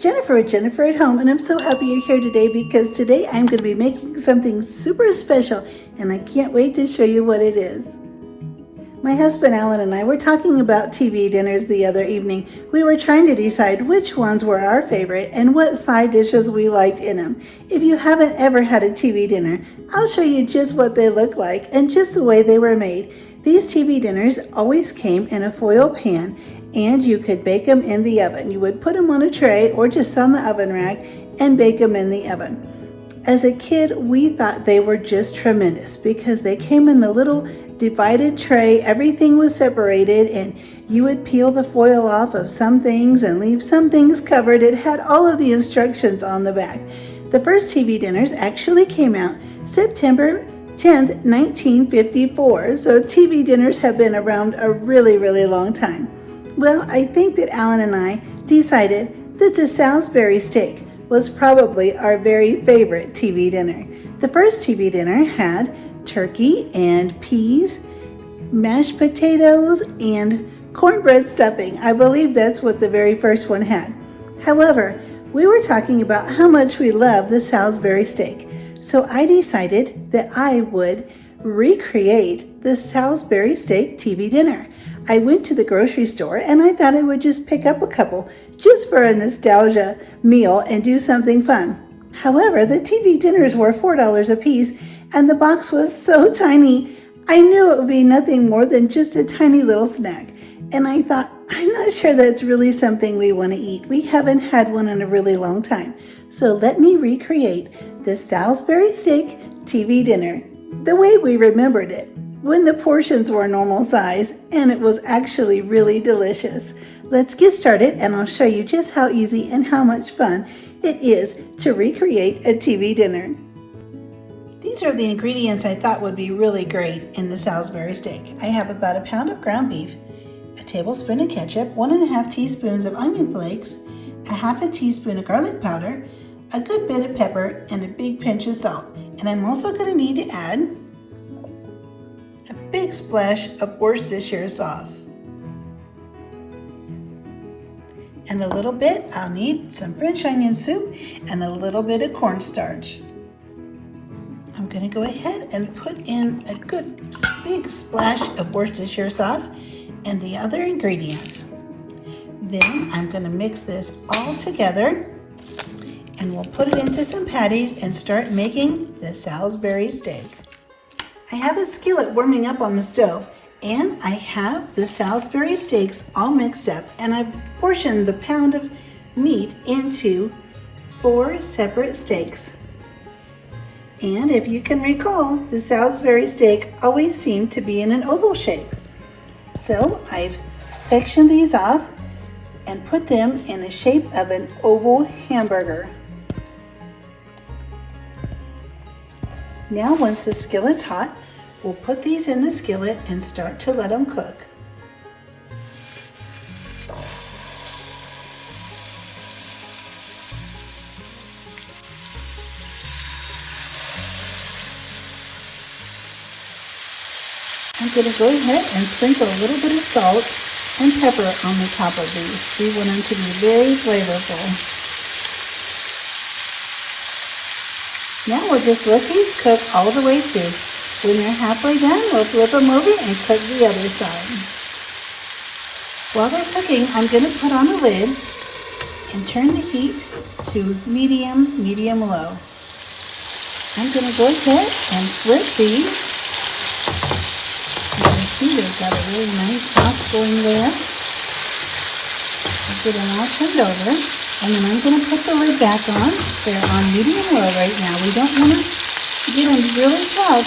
Jennifer with Jennifer at Home, and I'm so happy you're here today because today I'm going to be making something super special and I can't wait to show you what it is. My husband Alan and I were talking about TV dinners the other evening. We were trying to decide which ones were our favorite and what side dishes we liked in them. If you haven't ever had a TV dinner, I'll show you just what they look like and just the way they were made. These TV dinners always came in a foil pan and you could bake them in the oven. You would put them on a tray or just on the oven rack and bake them in the oven. As a kid, we thought they were just tremendous because they came in the little divided tray. Everything was separated and you would peel the foil off of some things and leave some things covered. It had all of the instructions on the back. The first TV dinners actually came out September 10th, 1954. So TV dinners have been around a really, really long time. Well, I think that Alan and I decided that the Salisbury steak was probably our very favorite TV dinner. The first TV dinner had turkey and peas, mashed potatoes, and cornbread stuffing. I believe that's what the very first one had. However, we were talking about how much we love the Salisbury steak. So I decided that I would recreate the Salisbury steak TV dinner. I went to the grocery store and I thought I would just pick up a couple just for a nostalgia meal and do something fun. However, the TV dinners were $4 a piece and the box was so tiny, I knew it would be nothing more than just a tiny little snack. And I thought, I'm not sure that's really something we want to eat. We haven't had one in a really long time. So let me recreate the Salisbury steak TV dinner the way we remembered it, when the portions were normal size, and it was actually really delicious. Let's get started and I'll show you just how easy and how much fun it is to recreate a TV dinner. These are the ingredients I thought would be really great in the Salisbury steak. I have about a pound of ground beef, a tablespoon of ketchup, 1.5 teaspoons of onion flakes, a half a teaspoon of garlic powder, a good bit of pepper, and a big pinch of salt. And I'm also going to need to add a big splash of Worcestershire sauce. And a little bit, I'll need some French onion soup and a little bit of cornstarch. I'm going to go ahead and put in a good big splash of Worcestershire sauce and the other ingredients. Then I'm going to mix this all together and we'll put it into some patties and start making the Salisbury steak. I have a skillet warming up on the stove and I have the Salisbury steaks all mixed up and I've portioned the pound of meat into 4 separate steaks. And if you can recall, the Salisbury steak always seemed to be in an oval shape. So I've sectioned these off and put them in the shape of an oval hamburger. Now once the skillet's hot, we'll put these in the skillet and start to let them cook. I'm going to go ahead and sprinkle a little bit of salt and pepper on the top of these. We want them to be very flavorful. Now we'll just let these cook all the way through. When they're halfway done, we'll flip them over and cook the other side. While they're cooking, I'm going to put on the lid and turn the heat to medium-low. I'm going to go ahead and flip these. You can see they've got a really nice sauce going there. I'll get them all turned over. And then I'm going to put the lid back on. They're on medium-low right now. We don't want to get them really tough.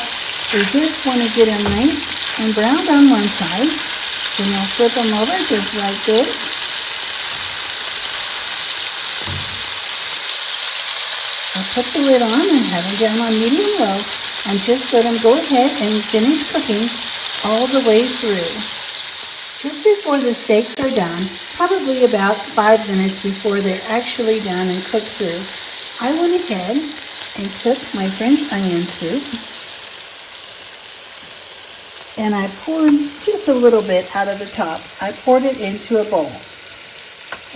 We just want to get them nice and browned on one side. Then I'll flip them over just like this. I'll put the lid on and have them down on medium-low and just let them go ahead and finish cooking all the way through. Just before the steaks are done, probably about 5 minutes before they're actually done and cooked through, I went ahead and took my French onion soup and I poured just a little bit out of the top. I poured it into a bowl.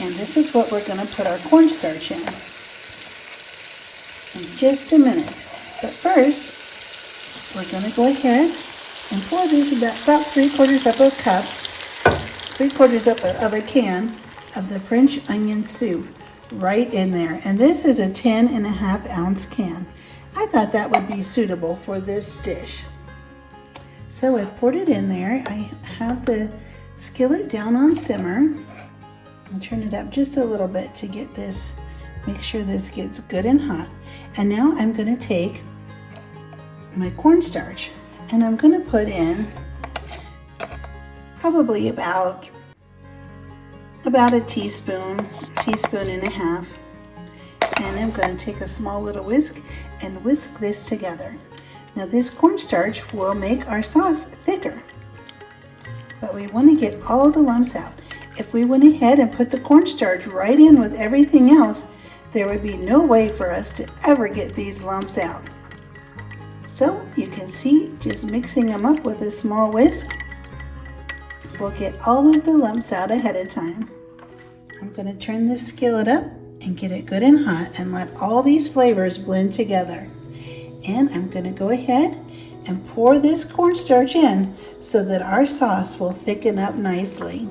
And this is what we're going to put our cornstarch in just a minute. But first, we're going to go ahead and pour this about 3/4 of a cup, 3/4 of a can of the French onion soup right in there. And this is a 10.5-ounce can. I thought that would be suitable for this dish. So I poured it in there. I have the skillet down on simmer. I'll turn it up just a little bit to get this, make sure this gets good and hot. And now I'm going to take my cornstarch and I'm going to put in probably about a teaspoon and a half. And I'm going to take a small little whisk and whisk this together. Now this cornstarch will make our sauce thicker, but we want to get all the lumps out. If we went ahead and put the cornstarch right in with everything else, there would be no way for us to ever get these lumps out. So you can see, just mixing them up with a small whisk will get all of the lumps out ahead of time. I'm going to turn this skillet up and get it good and hot and let all these flavors blend together. And I'm going to go ahead and pour this cornstarch in so that our sauce will thicken up nicely.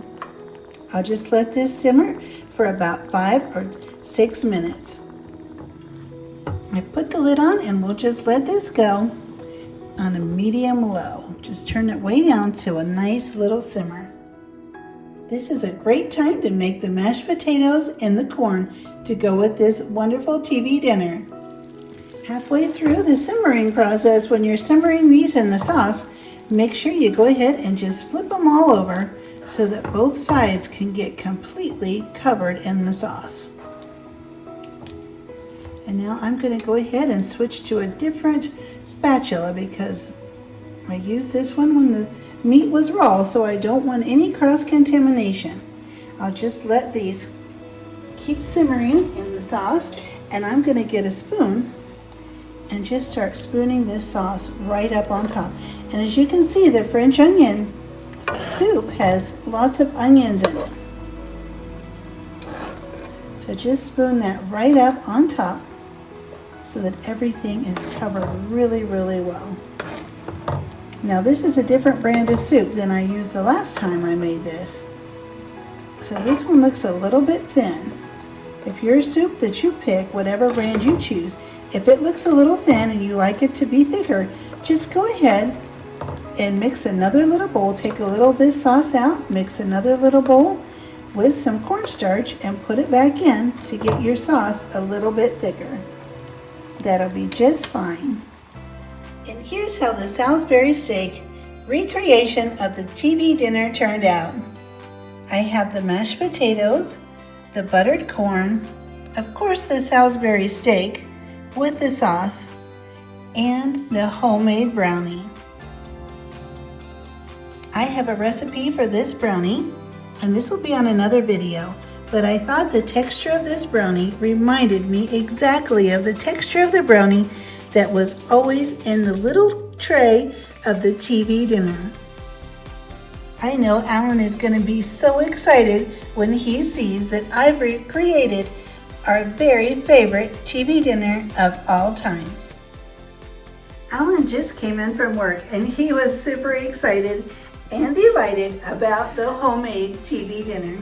I'll just let this simmer for about 5 or 6 minutes. I put the lid on and we'll just let this go on a medium low. Just turn it way down to a nice little simmer. This is a great time to make the mashed potatoes and the corn to go with this wonderful TV dinner. Halfway through the simmering process, when you're simmering these in the sauce, make sure you go ahead and just flip them all over so that both sides can get completely covered in the sauce. And now I'm going to go ahead and switch to a different spatula because I used this one when the meat was raw, so I don't want any cross-contamination. I'll just let these keep simmering in the sauce, and I'm going to get a spoon and just start spooning this sauce right up on top. And as you can see, the French onion soup has lots of onions in it. So just spoon that right up on top so that everything is covered really, really well. Now this is a different brand of soup than I used the last time I made this. So this one looks a little bit thin. If your soup that you pick, whatever brand you choose, if it looks a little thin and you like it to be thicker, just go ahead and mix another little bowl. Take a little of this sauce out, mix another little bowl with some cornstarch and put it back in to get your sauce a little bit thicker. That'll be just fine. And here's how the Salisbury steak recreation of the TV dinner turned out. I have the mashed potatoes, the buttered corn, of course the Salisbury steak with the sauce, and the homemade brownie. I have a recipe for this brownie, and this will be on another video, but I thought the texture of this brownie reminded me exactly of the texture of the brownie that was always in the little tray of the TV dinner. I know Alan is going to be so excited when he sees that I've recreated our very favorite TV dinner of all times. Alan just came in from work and he was super excited and delighted about the homemade TV dinner.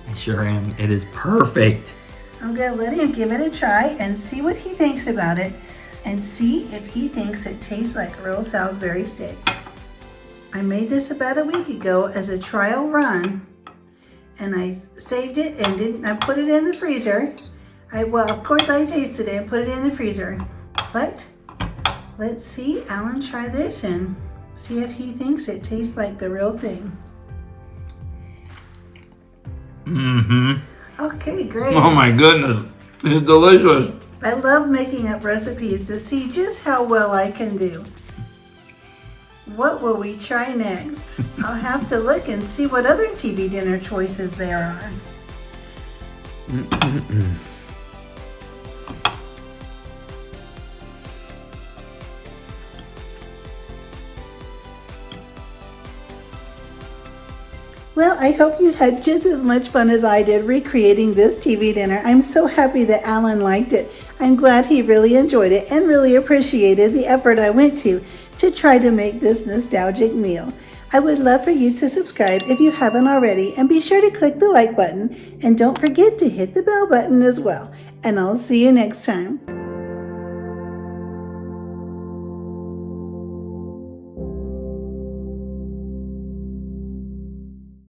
I sure am. It is perfect. I'm going to let him give it a try and see what he thinks about it and see if he thinks it tastes like real Salisbury steak. I made this about a week ago as a trial run, and I saved it and I put it in the freezer. Well, of course I tasted it and put it in the freezer. But let's see Alan try this and see if he thinks it tastes like the real thing. Okay, great. Oh my goodness. It's delicious. I love making up recipes to see just how well I can do. What will we try next? I'll have to look and see what other TV dinner choices there are. Well, I hope you had just as much fun as I did recreating this TV dinner. I'm so happy that Alan liked it. I'm glad he really enjoyed it and really appreciated the effort I went to try to make this nostalgic meal. I would love for you to subscribe if you haven't already, and be sure to click the like button, and don't forget to hit the bell button as well. And I'll see you next time.